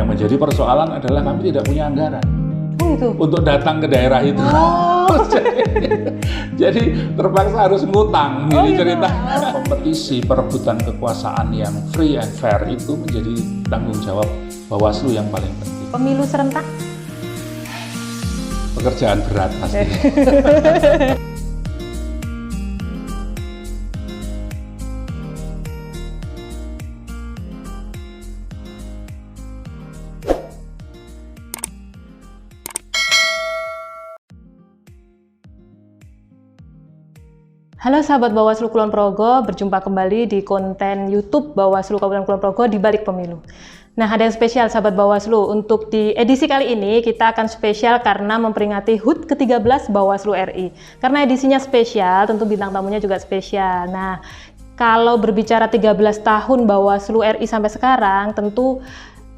Yang menjadi persoalan adalah kami tidak punya anggaran untuk datang ke daerah itu. Jadi terpaksa harus ngutang. Ini cerita kompetisi perebutan kekuasaan yang free and fair itu menjadi tanggung jawab Bawaslu yang paling penting. Pemilu serentak? Pekerjaan berat pasti. Halo sahabat Bawaslu Kulon Progo, berjumpa kembali di konten YouTube Bawaslu Kabupaten Kulon Progo di balik pemilu. Nah, ada yang spesial sahabat Bawaslu. Untuk di edisi kali ini kita akan spesial karena memperingati HUT ke-13 Bawaslu RI. Karena edisinya spesial, tentu bintang tamunya juga spesial. Nah, kalau berbicara 13 tahun Bawaslu RI sampai sekarang, tentu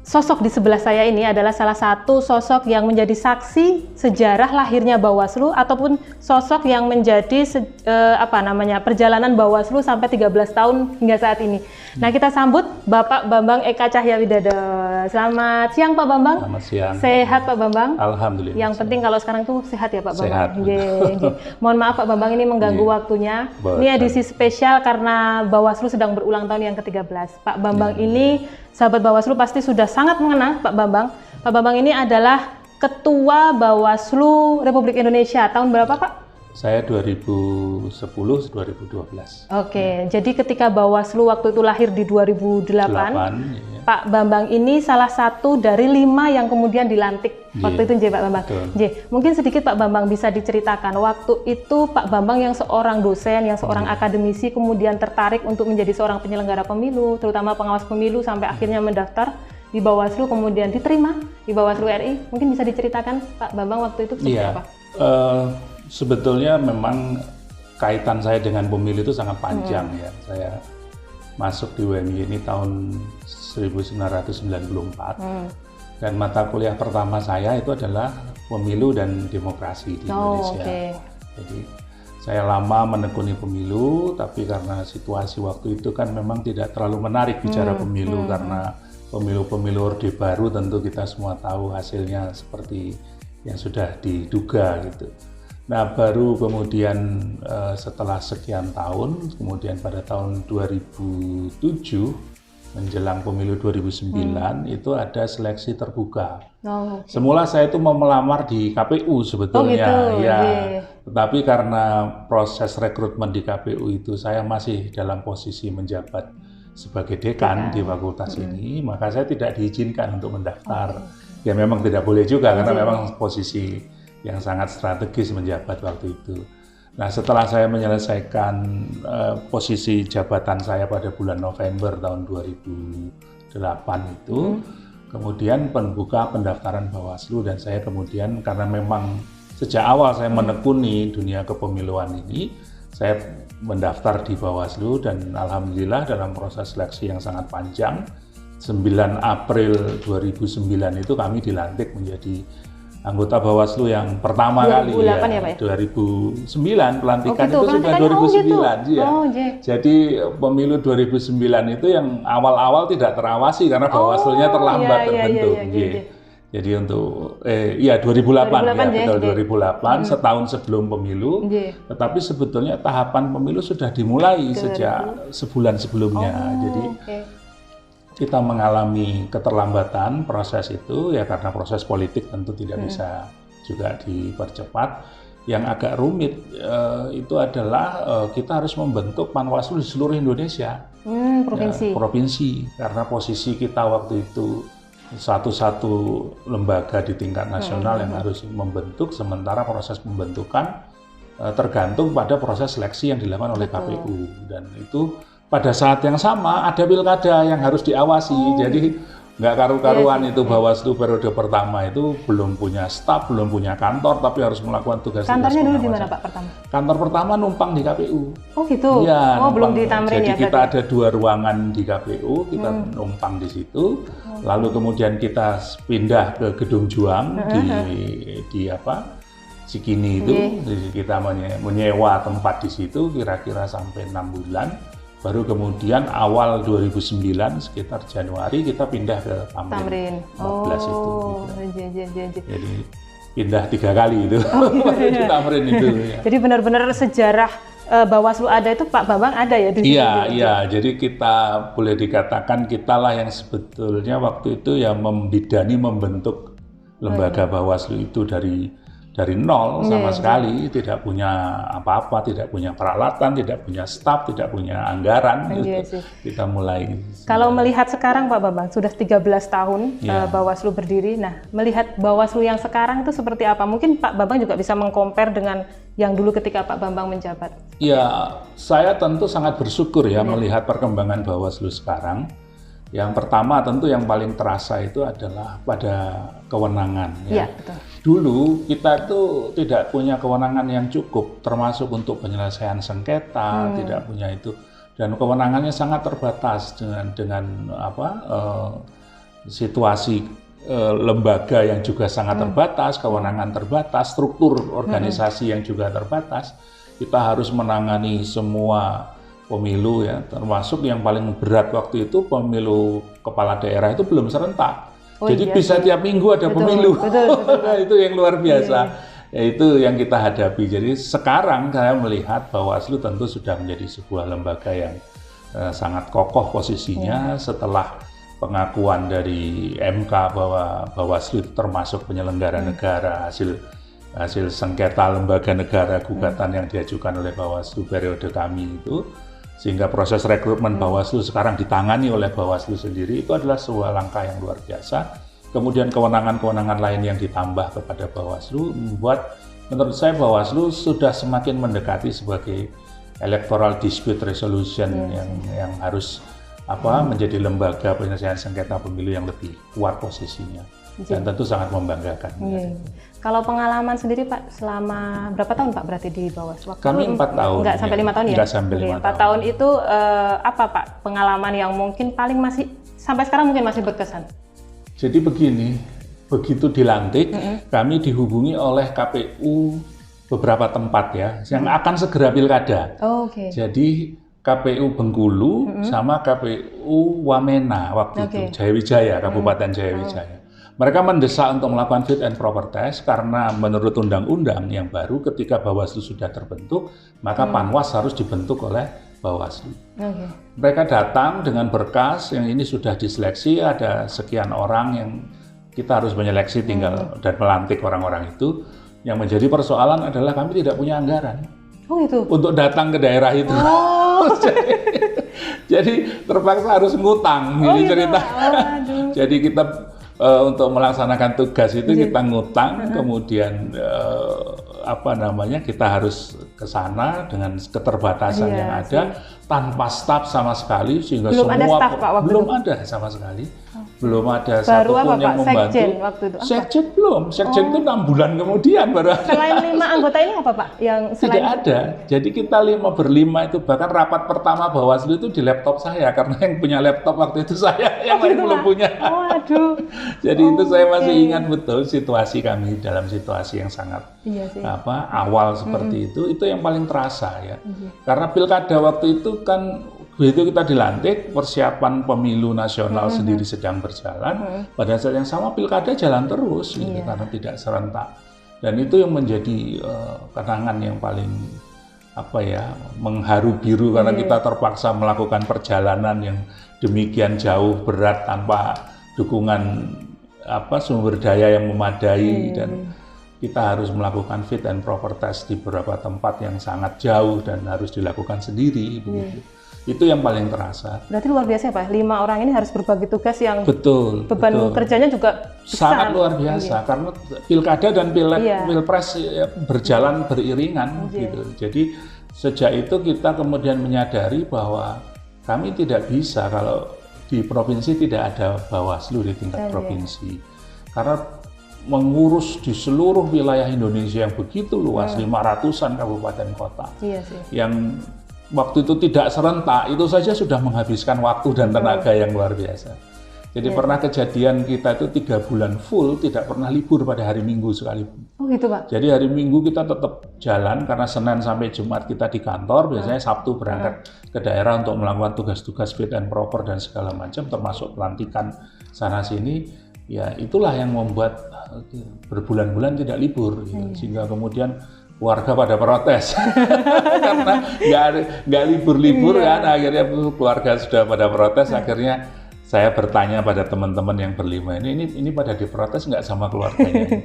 sosok di sebelah saya ini adalah salah satu sosok yang menjadi saksi sejarah lahirnya Bawaslu ataupun sosok yang menjadi perjalanan Bawaslu sampai 13 tahun hingga saat ini. Nah, kita sambut Bapak Bambang Eka Cahyawidada. Selamat siang Pak Bambang. Selamat siang. Sehat Pak Bambang? Alhamdulillah. Yang penting kalau sekarang tuh sehat ya Pak Bambang. Sehat. Mohon maaf Pak Bambang ini mengganggu waktunya. Ini edisi spesial karena Bawaslu sedang berulang tahun yang ke-13. Pak Bambang ini sahabat Bawaslu pasti sudah sangat mengenal Pak Bambang. Pak Bambang ini adalah Ketua Bawaslu Republik Indonesia. Tahun berapa Pak? Saya 2010-2012. Oke, jadi ketika Bawaslu waktu itu lahir di 2008, iya. Pak Bambang ini salah satu dari 5 yang kemudian dilantik waktu itu, Pak Bambang. Mungkin sedikit Pak Bambang bisa diceritakan waktu itu Pak Bambang yang seorang dosen, yang seorang akademisi kemudian tertarik untuk menjadi seorang penyelenggara pemilu, terutama pengawas pemilu sampai akhirnya mendaftar di Bawaslu kemudian diterima di Bawaslu RI. Mungkin bisa diceritakan Pak Bambang waktu itu seperti apa? Sebetulnya memang kaitan saya dengan pemilu itu sangat panjang ya. Saya masuk di UMY ini tahun 1994 dan mata kuliah pertama saya itu adalah pemilu dan demokrasi di Indonesia. Jadi saya lama menekuni pemilu, tapi karena situasi waktu itu kan memang tidak terlalu menarik bicara pemilu karena pemilu-pemilu Orde Baru tentu kita semua tahu hasilnya seperti yang sudah diduga gitu. Nah, baru kemudian setelah sekian tahun, kemudian pada tahun 2007 menjelang pemilu 2009 itu ada seleksi terbuka. Semula saya itu mau melamar di KPU sebetulnya, tetapi karena proses rekrutmen di KPU itu saya masih dalam posisi menjabat sebagai dekan di fakultas ini, maka saya tidak diizinkan untuk mendaftar. Ya memang tidak boleh juga karena memang posisi yang sangat strategis menjabat waktu itu. Nah, setelah saya menyelesaikan posisi jabatan saya pada bulan November tahun 2008 itu, kemudian pembuka pendaftaran Bawaslu dan saya kemudian karena memang sejak awal saya menekuni dunia kepemiluan ini, saya mendaftar di Bawaslu dan alhamdulillah dalam proses seleksi yang sangat panjang, 9 April 2009 itu kami dilantik menjadi anggota Bawaslu yang pertama kali ya, Pak, 2009 pelantikan itu sudah 2009 Jadi pemilu 2009 itu yang awal-awal tidak terawasi karena Bawaslunya terlambat terbentuk. Jadi untuk 2008 betul 2008 setahun sebelum pemilu. Tetapi sebetulnya tahapan pemilu sudah dimulai sejak sebulan sebelumnya. Jadi kita mengalami keterlambatan proses itu ya karena proses politik tentu tidak bisa juga dipercepat. Yang agak rumit itu adalah kita harus membentuk Panwaslu di seluruh Indonesia, provinsi karena posisi kita waktu itu satu-satu lembaga di tingkat nasional yang harus membentuk, sementara proses pembentukan tergantung pada proses seleksi yang dilakukan oleh KPU dan itu pada saat yang sama ada pilkada yang harus diawasi, jadi nggak karu-karuan itu Bawaslu periode pertama itu belum punya staf, belum punya kantor, tapi harus melakukan tugas-tugas. Kantornya dulu di mana Pak pertama? Kantor pertama numpang di KPU. Oh gitu? Iya, belum ditamrin ya. Jadi kita ada 2 ruangan di KPU, kita numpang di situ, lalu kemudian kita pindah ke Gedung Juang di Cikini itu, kita menyewa tempat di situ kira-kira sampai 6 bulan. Baru kemudian awal 2009 sekitar Januari kita pindah ke Tamrin. 14 itu. Gitu. Jadi pindah 3 kali itu di Tamrin itu. Ya. Jadi benar-benar sejarah Bawaslu ada itu Pak Bambang ada ya di sini? Iya. Jadi kita boleh dikatakan kitalah yang sebetulnya waktu itu yang membidani membentuk lembaga Bawaslu itu dari nol sama sekali, tidak punya apa-apa, tidak punya peralatan, tidak punya staf, tidak punya anggaran. Gitu. Kita mulai. Kalau melihat sekarang Pak Bambang, sudah 13 tahun Bawaslu berdiri. Nah, melihat Bawaslu yang sekarang itu seperti apa? Mungkin Pak Bambang juga bisa meng-compare dengan yang dulu ketika Pak Bambang menjabat. Ya, saya tentu sangat bersyukur ya melihat perkembangan Bawaslu sekarang. Yang pertama tentu yang paling terasa itu adalah pada kewenangan. Ya, betul. Dulu kita itu tidak punya kewenangan yang cukup, termasuk untuk penyelesaian sengketa, tidak punya itu, dan kewenangannya sangat terbatas dengan situasi lembaga yang juga sangat terbatas, kewenangan terbatas, struktur organisasi yang juga terbatas. Kita harus menangani semua pemilu ya, termasuk yang paling berat waktu itu pemilu kepala daerah itu belum serentak. Jadi bisa tiap minggu ada pemilu. Betul. Itu yang luar biasa. Ya, itu yang kita hadapi. Jadi sekarang saya melihat Bawaslu tentu sudah menjadi sebuah lembaga yang sangat kokoh posisinya setelah pengakuan dari MK bahwa Bawaslu termasuk penyelenggara negara, hasil sengketa lembaga negara gugatan yang diajukan oleh Bawaslu periode kami itu. Sehingga proses rekrutmen Bawaslu sekarang ditangani oleh Bawaslu sendiri, itu adalah sebuah langkah yang luar biasa. Kemudian kewenangan-kewenangan lain yang ditambah kepada Bawaslu membuat menurut saya Bawaslu sudah semakin mendekati sebagai electoral dispute resolution yang harus menjadi lembaga penyelesaian sengketa pemilu yang lebih kuat posisinya. Dan tentu sangat membanggakan. Kalau pengalaman sendiri Pak, selama berapa tahun Pak berarti di Bawaslu? Kami 4 tahun. Enggak sampai 5 tahun ya? Enggak sampai 5 tahun. 4 tahun itu apa Pak pengalaman yang mungkin paling masih, sampai sekarang mungkin masih berkesan? Jadi begini, begitu dilantik, kami dihubungi oleh KPU beberapa tempat ya, yang akan segera pilkada. Jadi KPU Bengkulu sama KPU Wamena waktu itu, Jayawijaya, Kabupaten Jayawijaya. Mereka mendesak untuk melakukan fit and proper test karena menurut undang-undang yang baru ketika Bawaslu sudah terbentuk, maka Panwas harus dibentuk oleh Bawaslu. Mereka datang dengan berkas yang ini sudah diseleksi, ada sekian orang yang kita harus menyeleksi tinggal dan melantik orang-orang itu. Yang menjadi persoalan adalah kami tidak punya anggaran untuk datang ke daerah itu. Jadi terpaksa harus ngutang, ini cerita. Jadi kita untuk melaksanakan tugas itu kita ngutang, kemudian kita harus ke sana dengan keterbatasan yang ada, tanpa staf sama sekali, sehingga belum semua ada staf, Pak, belum ada sama sekali. Belum ada satupun yang membantu. Sekjen waktu itu? Sekjen belum. Sekjen itu 6 bulan kemudian baru. Selain 5 anggota ini apa Pak? Tidak ada. Jadi kita berlima itu, bahkan rapat pertama Bawaslu itu di laptop saya, karena yang punya laptop waktu itu saya, yang lain belum punya. Jadi itu saya masih ingat betul situasi kami dalam situasi yang sangat awal seperti itu yang paling terasa ya. Karena pilkada waktu itu kan begitu kita dilantik, persiapan pemilu nasional sendiri sedang berjalan. Pada saat yang sama pilkada jalan terus, gitu, karena tidak serentak. Dan itu yang menjadi kenangan yang paling mengharu biru karena kita terpaksa melakukan perjalanan yang demikian jauh berat tanpa dukungan sumber daya yang memadai dan kita harus melakukan fit and proper test di beberapa tempat yang sangat jauh dan harus dilakukan sendiri. Begitu. Itu yang paling terasa. Berarti luar biasa ya Pak, 5 orang ini harus berbagi tugas yang beban kerjanya juga besar. Sangat luar biasa, karena pilkada dan pilpres berjalan beriringan gitu. Jadi sejak itu kita kemudian menyadari bahwa kami tidak bisa kalau di provinsi tidak ada Bawaslu di tingkat provinsi. Karena mengurus di seluruh wilayah Indonesia yang begitu luas, 500-an kabupaten kota. Yang waktu itu tidak serentak, itu saja sudah menghabiskan waktu dan tenaga yang luar biasa. Jadi pernah kejadian kita itu 3 bulan full tidak pernah libur pada hari Minggu sekalipun. Oh gitu Pak? Jadi hari Minggu kita tetap jalan karena Senin sampai Jumat kita di kantor, biasanya Sabtu berangkat ke daerah untuk melakukan tugas-tugas fit and proper dan segala macam, termasuk pelantikan sana-sini. Ya itulah yang membuat berbulan-bulan tidak libur, gitu. Sehingga kemudian keluarga pada protes karena nggak libur-libur kan, akhirnya keluarga sudah pada protes, akhirnya saya bertanya pada teman-teman yang berlima ini pada diprotes nggak sama keluarganya?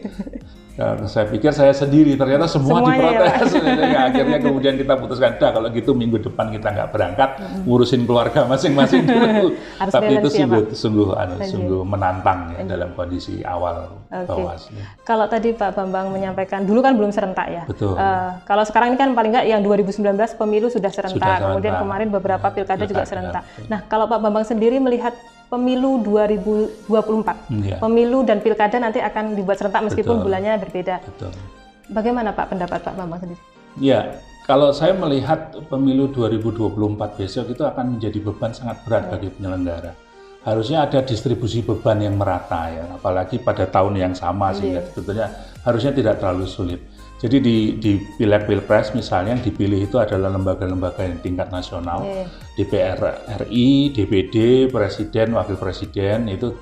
Saya pikir saya sendiri, ternyata semua diprotes. Ya, akhirnya kemudian kita putuskan, kalau gitu minggu depan kita nggak berangkat, ngurusin keluarga masing-masing dulu. Tapi itu sungguh menantang ya dalam kondisi awal Bawaslu. Kalau tadi Pak Bambang menyampaikan, dulu kan belum serentak ya. Betul. Kalau sekarang ini kan paling nggak yang 2019 pemilu sudah serentak, kemudian kemarin beberapa pilkada juga serentak. Nah, kalau Pak Bambang sendiri melihat pemilu 2024, pemilu dan pilkada nanti akan dibuat serentak meskipun bulannya berbeda. Betul. Bagaimana Pak pendapat Pak Bambang sendiri? Ya, kalau saya melihat pemilu 2024 besok itu akan menjadi beban sangat berat bagi penyelenggara. Harusnya ada distribusi beban yang merata ya, apalagi pada tahun yang sama sehingga sebetulnya harusnya tidak terlalu sulit. Jadi di pileg pilpres misalnya yang dipilih itu adalah lembaga-lembaga yang tingkat nasional, DPR RI, DPD, Presiden, Wakil Presiden itu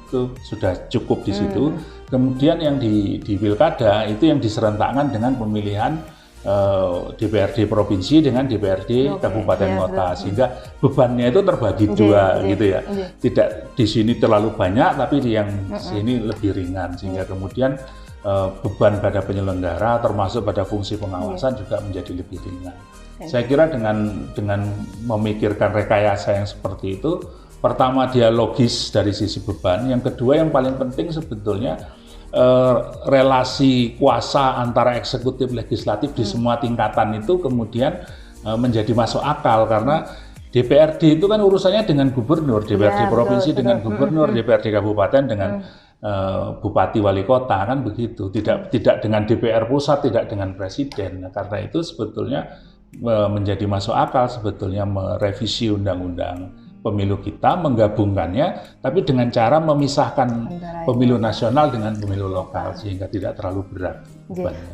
sudah cukup di situ. Kemudian yang di pilkada itu yang diserentakkan dengan pemilihan DPRD provinsi dengan DPRD kabupaten kota, sehingga bebannya itu terbagi dua gitu ya. Tidak di sini terlalu banyak, tapi di yang sini lebih ringan, sehingga kemudian beban pada penyelenggara termasuk pada fungsi pengawasan juga menjadi lebih ringan. Saya kira dengan memikirkan rekayasa yang seperti itu, pertama dia logis dari sisi beban, yang kedua yang paling penting sebetulnya relasi kuasa antara eksekutif legislatif di semua tingkatan itu kemudian menjadi masuk akal, karena DPRD itu kan urusannya dengan gubernur, DPRD provinsi dengan gubernur, DPRD kabupaten dengan bupati wali kota, kan begitu, tidak dengan DPR pusat, tidak dengan presiden. Nah, karena itu sebetulnya menjadi masuk akal sebetulnya merevisi undang-undang pemilu kita, menggabungkannya, tapi dengan cara memisahkan pemilu nasional dengan pemilu lokal sehingga tidak terlalu berat.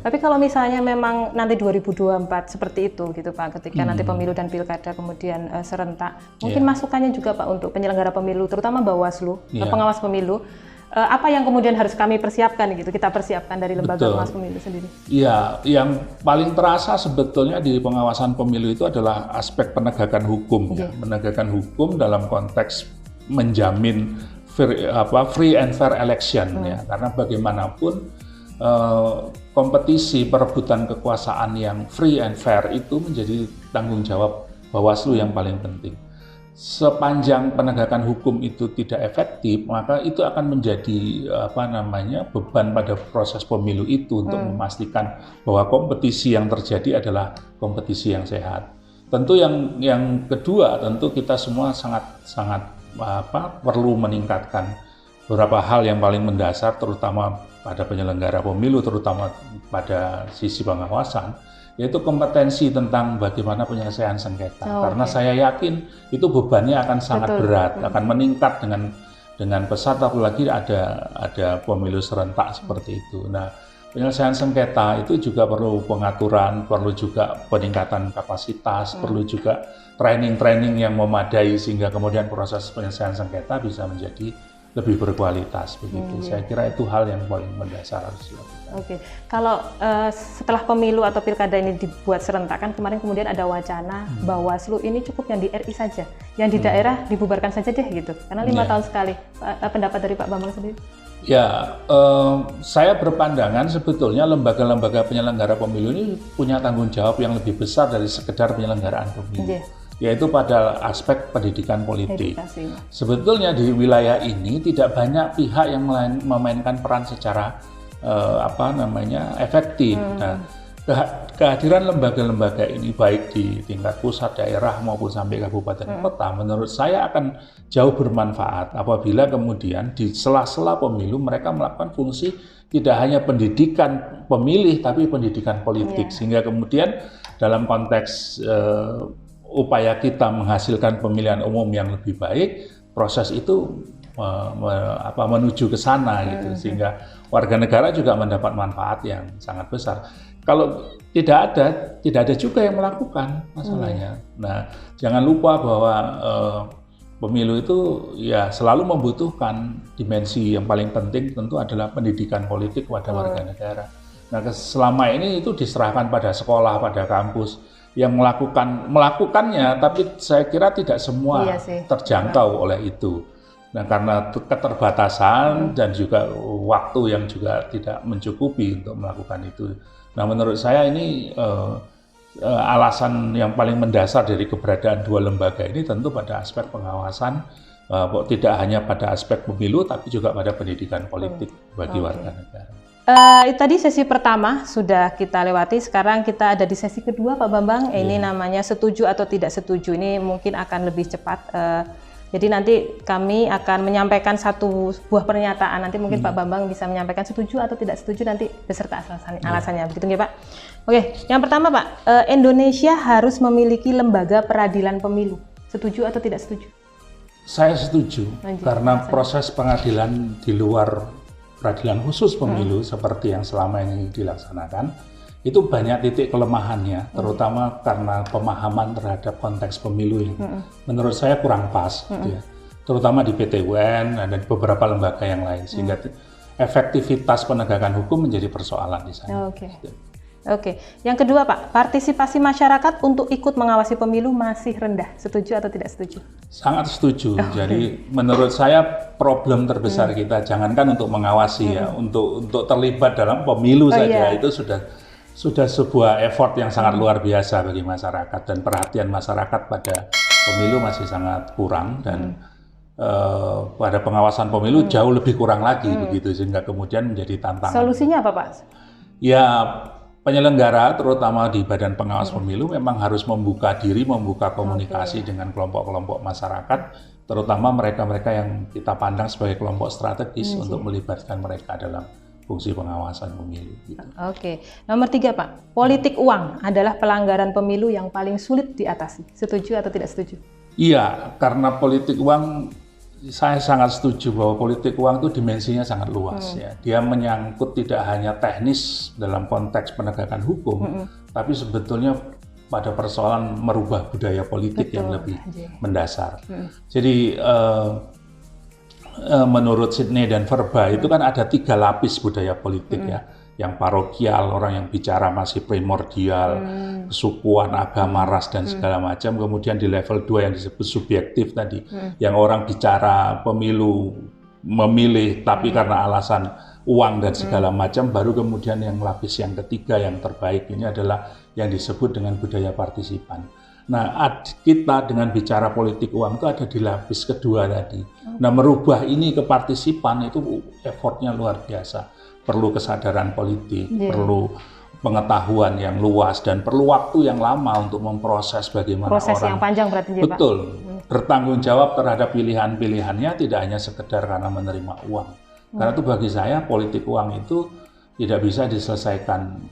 Tapi kalau misalnya memang nanti 2024 seperti itu gitu Pak, ketika nanti pemilu dan pilkada kemudian serentak, mungkin masukannya juga Pak untuk penyelenggara pemilu, terutama Bawaslu, pengawas pemilu, apa yang kemudian harus kami persiapkan gitu, kita persiapkan dari lembaga pengawas pemilu sendiri? Iya, yang paling terasa sebetulnya di pengawasan pemilu itu adalah aspek penegakan hukum, ya. Penegakan hukum dalam konteks menjamin free and fair election, ya. Karena bagaimanapun kompetisi perebutan kekuasaan yang free and fair itu menjadi tanggung jawab Bawaslu yang paling penting. Sepanjang penegakan hukum itu tidak efektif, maka itu akan menjadi beban pada proses pemilu itu untuk memastikan bahwa kompetisi yang terjadi adalah kompetisi yang sehat. Tentu yang kedua, tentu kita semua sangat perlu meningkatkan beberapa hal yang paling mendasar, terutama pada penyelenggara pemilu, terutama pada sisi pengawasan, yaitu kompetensi tentang bagaimana penyelesaian sengketa. Karena saya yakin itu bebannya akan sangat berat, akan meningkat dengan pesat, apalagi ada pemilu serentak seperti itu. Nah, penyelesaian sengketa itu juga perlu pengaturan, perlu juga peningkatan kapasitas, perlu juga training yang memadai sehingga kemudian proses penyelesaian sengketa bisa menjadi lebih berkualitas begitu. Saya kira itu hal yang paling mendasar harus dilakukan. Kalau setelah pemilu atau pilkada ini dibuat serentak, kan kemarin kemudian ada wacana Bawaslu ini cukup yang di RI saja, yang di daerah dibubarkan saja deh gitu, karena 5 tahun sekali. Pendapat dari Pak Bambang sendiri? Ya, saya berpandangan sebetulnya lembaga-lembaga penyelenggara pemilu ini punya tanggung jawab yang lebih besar dari sekedar penyelenggaraan pemilu. Yaitu pada aspek pendidikan politik. Sebetulnya di wilayah ini tidak banyak pihak yang memainkan peran secara efektif. Nah, kehadiran lembaga-lembaga ini baik di tingkat pusat, daerah maupun sampai kabupaten kota, menurut saya akan jauh bermanfaat apabila kemudian di sela-sela pemilu mereka melakukan fungsi tidak hanya pendidikan pemilih tapi pendidikan politik, sehingga kemudian dalam konteks upaya kita menghasilkan pemilihan umum yang lebih baik, proses itu menuju ke sana gitu, sehingga warga negara juga mendapat manfaat yang sangat besar. Kalau tidak ada juga yang melakukan masalahnya. Nah, jangan lupa bahwa pemilu itu ya selalu membutuhkan dimensi yang paling penting tentu adalah pendidikan politik kepada warga negara. Nah, selama ini itu diserahkan pada sekolah, pada kampus yang melakukannya, tapi saya kira tidak semua terjangkau oleh itu. Nah, karena keterbatasan dan juga waktu yang juga tidak mencukupi untuk melakukan itu. Nah, menurut saya ini alasan yang paling mendasar dari keberadaan dua lembaga ini tentu pada aspek pengawasan, tidak hanya pada aspek pemilu, tapi juga pada pendidikan politik bagi warga negara. Tadi sesi pertama sudah kita lewati, sekarang kita ada di sesi kedua Pak Bambang. Ini namanya setuju atau tidak setuju. Ini mungkin akan lebih cepat. Jadi nanti kami akan menyampaikan satu buah pernyataan. Nanti mungkin Pak Bambang bisa menyampaikan setuju atau tidak setuju nanti beserta alasannya. Begitu nggih Pak? Oke, yang pertama Pak, Indonesia harus memiliki lembaga peradilan pemilu. Setuju atau tidak setuju? Saya setuju, karena proses pengadilan di luar peradilan khusus pemilu seperti yang selama ini dilaksanakan, itu banyak titik kelemahannya, terutama karena pemahaman terhadap konteks pemilu yang menurut saya kurang pas, gitu ya. Terutama di PT UN dan beberapa lembaga yang lain, sehingga efektivitas penegakan hukum menjadi persoalan di sana. Oke. Yang kedua Pak, partisipasi masyarakat untuk ikut mengawasi pemilu masih rendah. Setuju atau tidak setuju? Sangat setuju. Jadi menurut saya problem terbesar kita, jangankan untuk mengawasi ya, untuk terlibat dalam pemilu saja itu sudah sebuah effort yang sangat luar biasa bagi masyarakat, dan perhatian masyarakat pada pemilu masih sangat kurang, dan pada pengawasan pemilu jauh lebih kurang lagi begitu, sehingga kemudian menjadi tantangan. Solusinya apa Pak? Ya, penyelenggara terutama di Badan Pengawas Pemilu memang harus membuka diri, membuka komunikasi dengan kelompok-kelompok masyarakat, terutama mereka-mereka yang kita pandang sebagai kelompok strategis untuk melibatkan mereka dalam fungsi pengawasan pemilu. Gitu. Nomor 3 Pak, politik uang adalah pelanggaran pemilu yang paling sulit diatasi. Setuju atau tidak setuju? Iya, karena politik uang, saya sangat setuju bahwa politik uang itu dimensinya sangat luas ya. Dia menyangkut tidak hanya teknis dalam konteks penegakan hukum, tapi sebetulnya pada persoalan merubah budaya politik yang lebih mendasar. Jadi menurut Sidney dan Verba itu kan ada 3 lapis budaya politik ya. Yang parokial, orang yang bicara masih primordial, kesukuan, agama, ras, dan segala macam. Kemudian di level 2 yang disebut subjektif tadi, yang orang bicara pemilu, memilih, tapi karena alasan uang dan segala macam. Baru kemudian yang lapis yang ketiga, yang terbaik ini adalah yang disebut dengan budaya partisipan. Nah, kita dengan bicara politik uang itu ada di lapis kedua tadi. Nah, merubah ini ke partisipan itu effortnya luar biasa. Perlu kesadaran politik, perlu pengetahuan yang luas, dan perlu waktu yang lama untuk memproses bagaimana proses orang. Yang panjang berarti Pak. Betul, bertanggung jawab terhadap pilihan-pilihannya, tidak hanya sekedar karena menerima uang. Karena itu bagi saya politik uang itu tidak bisa diselesaikan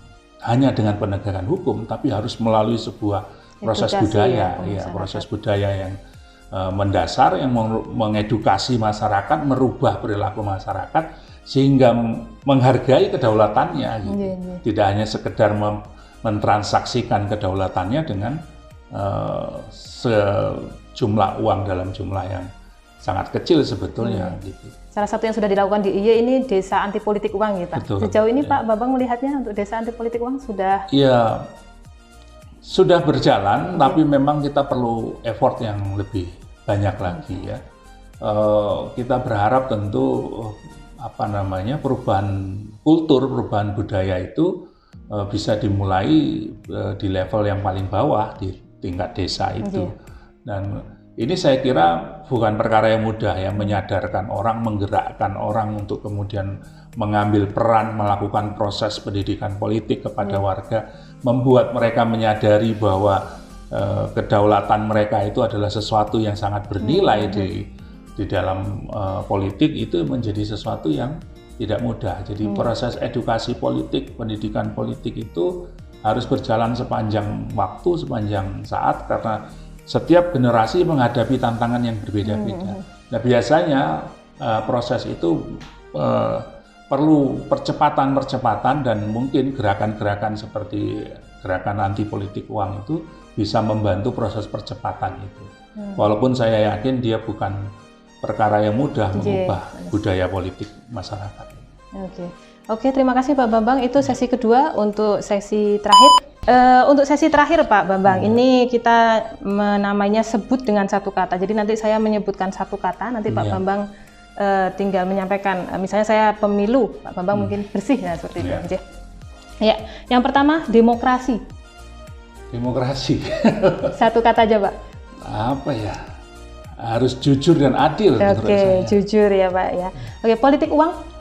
hanya dengan penegakan hukum, tapi harus melalui sebuah proses budaya, proses budaya yang mendasar, yang mengedukasi masyarakat, merubah perilaku masyarakat, sehingga menghargai kedaulatannya, gitu. Tidak hanya sekedar mentransaksikan kedaulatannya dengan sejumlah uang dalam jumlah yang sangat kecil sebetulnya. Gitu. Salah satu yang sudah dilakukan di IY ini desa anti politik uang ya Pak. Betul, sejauh ini Pak Bambang melihatnya untuk desa anti politik uang sudah? Ya, sudah berjalan, tapi memang kita perlu effort yang lebih banyak lagi ya. Kita berharap tentu perubahan kultur, perubahan budaya itu bisa dimulai di level yang paling bawah, di tingkat desa itu. Dan ini saya kira bukan perkara yang mudah ya, menyadarkan orang, menggerakkan orang untuk kemudian mengambil peran, melakukan proses pendidikan politik kepada warga, membuat mereka menyadari bahwa kedaulatan mereka itu adalah sesuatu yang sangat bernilai di dalam politik. Itu menjadi sesuatu yang tidak mudah. Jadi proses edukasi politik, pendidikan politik itu harus berjalan sepanjang waktu, sepanjang saat, karena setiap generasi menghadapi tantangan yang berbeda-beda. Nah, biasanya proses itu perlu percepatan dan mungkin gerakan-gerakan seperti gerakan anti politik uang itu bisa membantu proses percepatan itu. Walaupun saya yakin dia bukan perkara yang mudah mengubah budaya politik masyarakat. Oke, terima kasih Pak Bambang. Itu sesi kedua. Untuk sesi terakhir, untuk sesi terakhir Pak Bambang, ini kita namanya sebut dengan satu kata. Jadi nanti saya menyebutkan satu kata, nanti Pak Bambang tinggal menyampaikan. Misalnya saya pemilu, Pak Bambang mungkin bersih ya seperti itu. Ya, yang pertama demokrasi. Demokrasi. Satu kata aja Pak. Apa ya? Harus jujur dan adil. Oke, jujur ya Pak ya. Oke, politik uang.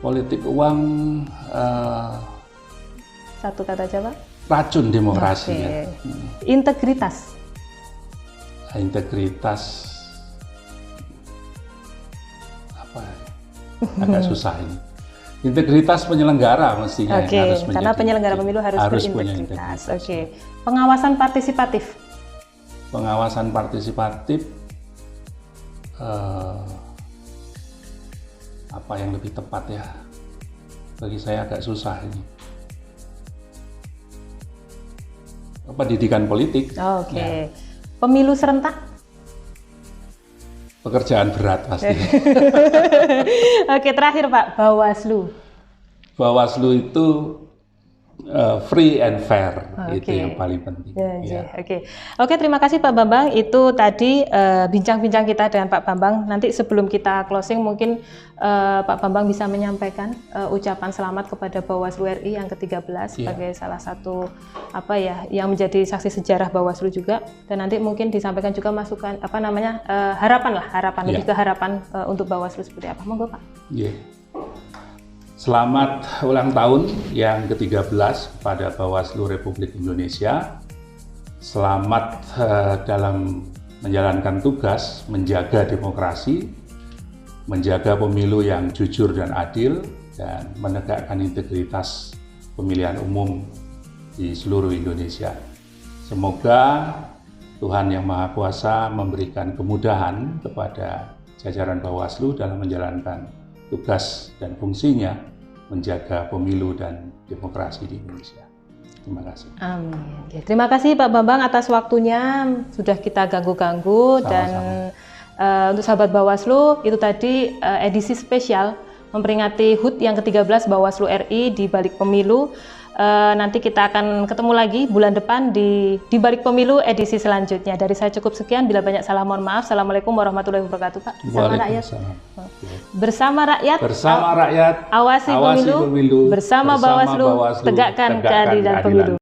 Politik uang. Satu kata aja Pak. Racun demokrasi. Ya. Integritas. Integritas. Apa? Agak susah ini. Integritas penyelenggara mestinya harus menjadi, karena penyelenggara pemilu harus berintegritas. Pengawasan partisipatif. Pengawasan partisipatif apa yang lebih tepat ya? Bagi saya agak susah ini. Pendidikan politik. Ya. Pemilu serentak. Pekerjaan berat pasti. Oke, terakhir Pak, Bawaslu. Bawaslu itu free and fair, itu yang paling penting. Oke, terima kasih Pak Bambang. Itu tadi bincang-bincang kita dengan Pak Bambang. Nanti sebelum kita closing mungkin Pak Bambang bisa menyampaikan ucapan selamat kepada Bawaslu RI yang ke-13 sebagai salah satu yang menjadi saksi sejarah Bawaslu juga. Dan nanti mungkin disampaikan juga masukan harapan lebih ke harapan untuk Bawaslu seperti apa. Monggo Pak. Selamat ulang tahun yang ke-13 kepada Bawaslu Republik Indonesia. Selamat dalam menjalankan tugas menjaga demokrasi, menjaga pemilu yang jujur dan adil, dan menegakkan integritas pemilihan umum di seluruh Indonesia. Semoga Tuhan Yang Maha Kuasa memberikan kemudahan kepada jajaran Bawaslu dalam menjalankan tugas dan fungsinya menjaga pemilu dan demokrasi di Indonesia. Terima kasih. Amin. Terima kasih Pak Bambang atas waktunya, sudah kita ganggu-ganggu. Dan untuk sahabat Bawaslu, itu tadi edisi spesial memperingati HUT yang ke-13 Bawaslu RI di Balik Pemilu. Nanti kita akan ketemu lagi bulan depan di Balik Pemilu edisi selanjutnya. Dari saya cukup sekian, bila banyak salah mohon maaf. Assalamualaikum warahmatullahi wabarakatuh Pak. Bersama rakyat, awasi pemilu, bersama Bawaslu, tegakkan keadilan pemilu.